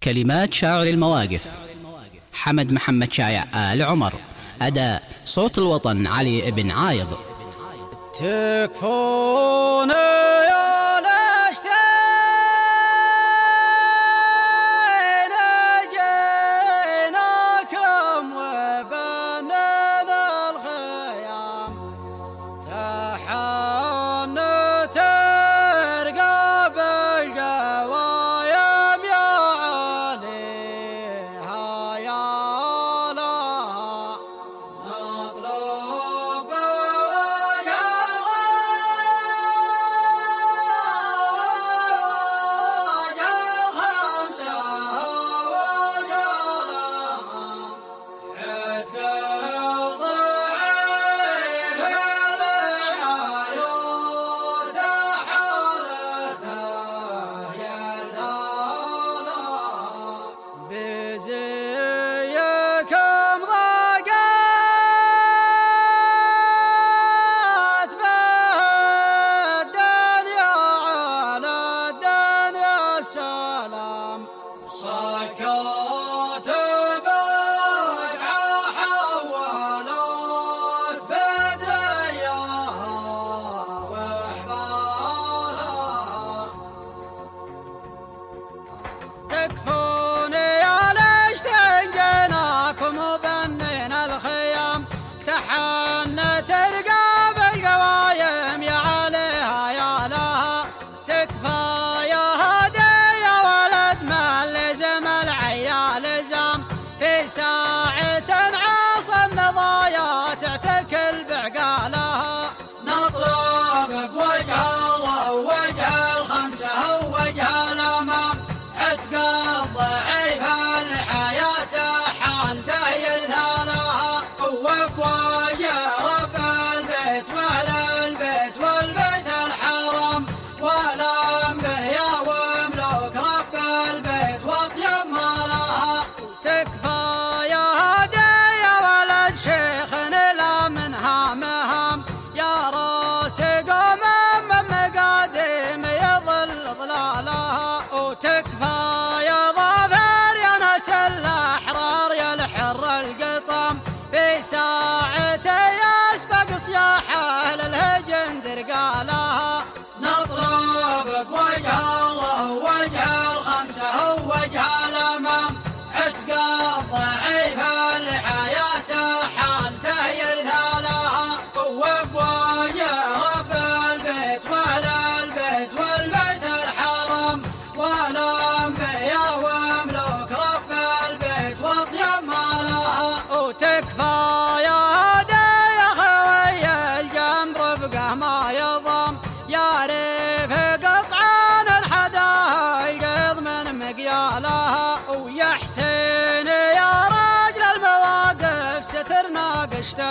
كلمات شاعر المواقف حمد محمد شايع آل عمر. أداء صوت الوطن علي بن عايض. تكفون يا الاشتين جيناكم وبنينا الخيام تحن ترقب القوايم يا عليها يا لها نطلب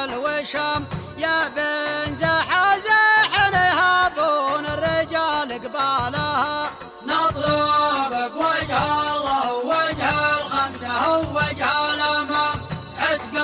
الوشام يا بن زحزح يهابون الرجال قبالها نطلب بوجه الله وجه الخمسة ووجه الأمام عتق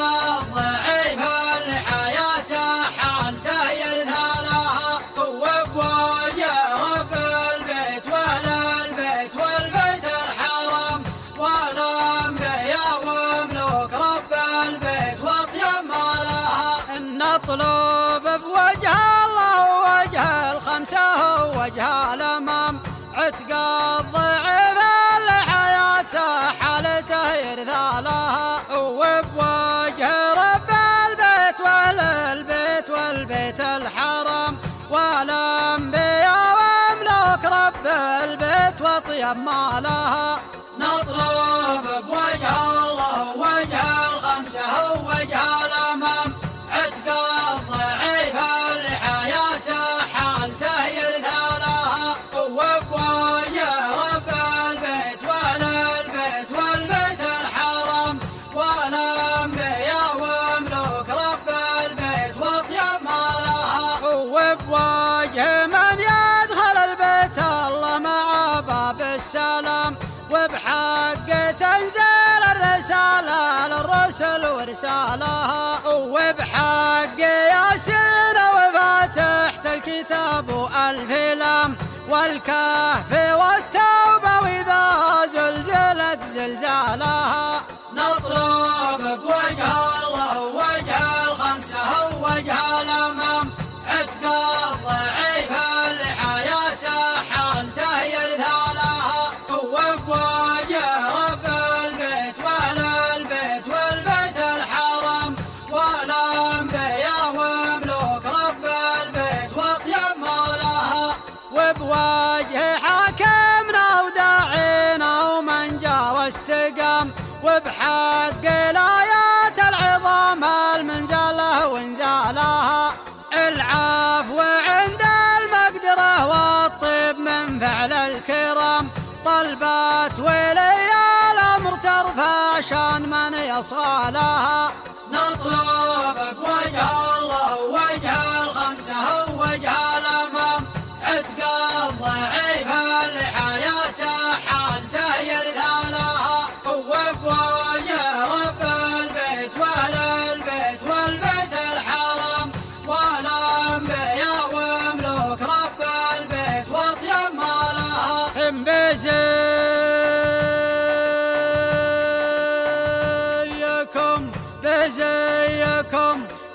الضعيف اللي حياته حالته يرثى لها وبوجه رب البيت والبيت والبيت الحرام والأنبياء وملوك رب البيت واطيب مالها. نطلب بوجه الله ووجه الخمسة ووجه الأمام عتق الضعيف اللي حياته حالته يرثى لها وبوجه رب البيت والبيت والبيت الحرام والأنبياء وملوك رب البيت واطيب مالها. نطلب بوجه الله وجه الخمسة ووجه الأمام عتق الضعيف اللي حياته حالته يرثى لها وبوجه رب البيت والبيت والبيت الحرام والأنبياء وملوك رب البيت واطيب مالها. وبوجه من يدخل البيت الله مع باب السلام وبحق تنزل الرسالة للرسل ورسالها وبحق ياسين وفاتحة الكتاب والألف لام والكهف والتوبة وإذا زلزلت زلزالها. نطلب بوجه الله ووجه الخمسة ووجه الأمام عتق الضعيف اللي حياته حالته يرثالها، وبوجه رب البيت وأهل البيت والبيت الحرام والأنبياء وملوك رب البيت وأطيب مولها، وبوجه حاكمنا وداعينا ومن جا واستقام، وبحق الآيات العظام المنزله وانزالها. العفو عند المقدرة والطيب من فعل الكرام، طلبات ولي الأمر ترفع شان من يصغى لها. نطلب بوجه الله ووجه الخمسة ووجه الأمام عتق الضعيف اللي حياته حالته يرثالها، وبوجه رب البيت وأهل البيت والبيت الحرام والأنبياء وملوك رب البيت وأطيب مالها.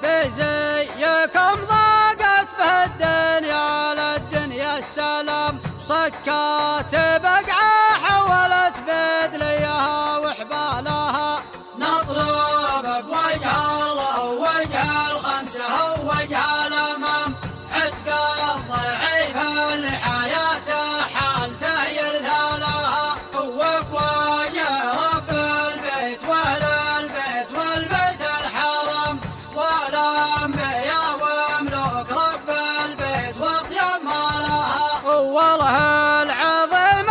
بزيكم ضاقت بالدنيا للدنيا السلام، صكات بقعة حولت بدليها وحبالها. نطلب بوجه الله ووجه الخمسة ووجه الأمام عتق الضعيف اللي حياته حالته يرثالها، وبوجه رب البيت وأهل البيت والبيت الحرام والأنبياء وملوك رب البيت وأطيب مالها. والله العظيم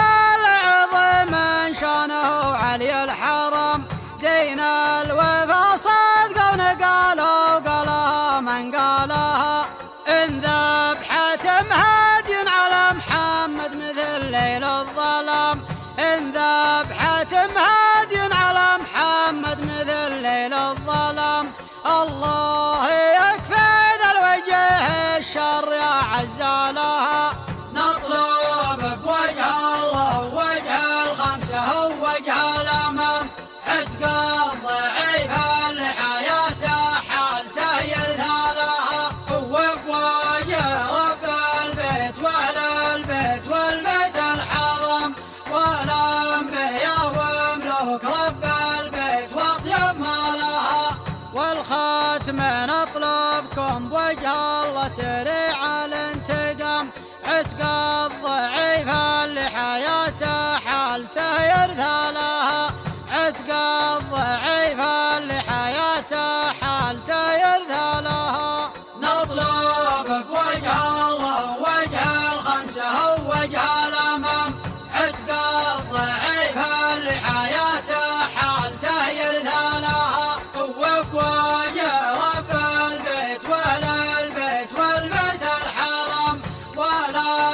من شانه علي الحرام، دين الوفا صدق ونقالوا قالها من قالها. إن ذبحة مهدي على محمد مثل ليل الظلام، إن ذبحة مهدي على محمد مثل ليل الظلام. الله يكفي ذا الوجه الشر يا عزالها. نطلب بوجه الله ووجه الخمسة ووجه الأمام عتق الضعيف اللي حياته حالته يرثالها، وبوجه رب البيت وأهل البيت والبيت الحرام والأنبياء وملوك رب البيت وأطيب مالها. والختم نطلبكم بوجه الله سريع الانتقام، عتق الضعيف اللي حياته حالته يرثالها، عتق الضعيف اللي حياته حالته يرثالها. نطلب بوجه الله ووجه الخمسة ووجه الأمام عتق الضعيف اللي حياته حالته يرثالها، وبوجه رب البيت وأهل البيت والبيت الحرام ولا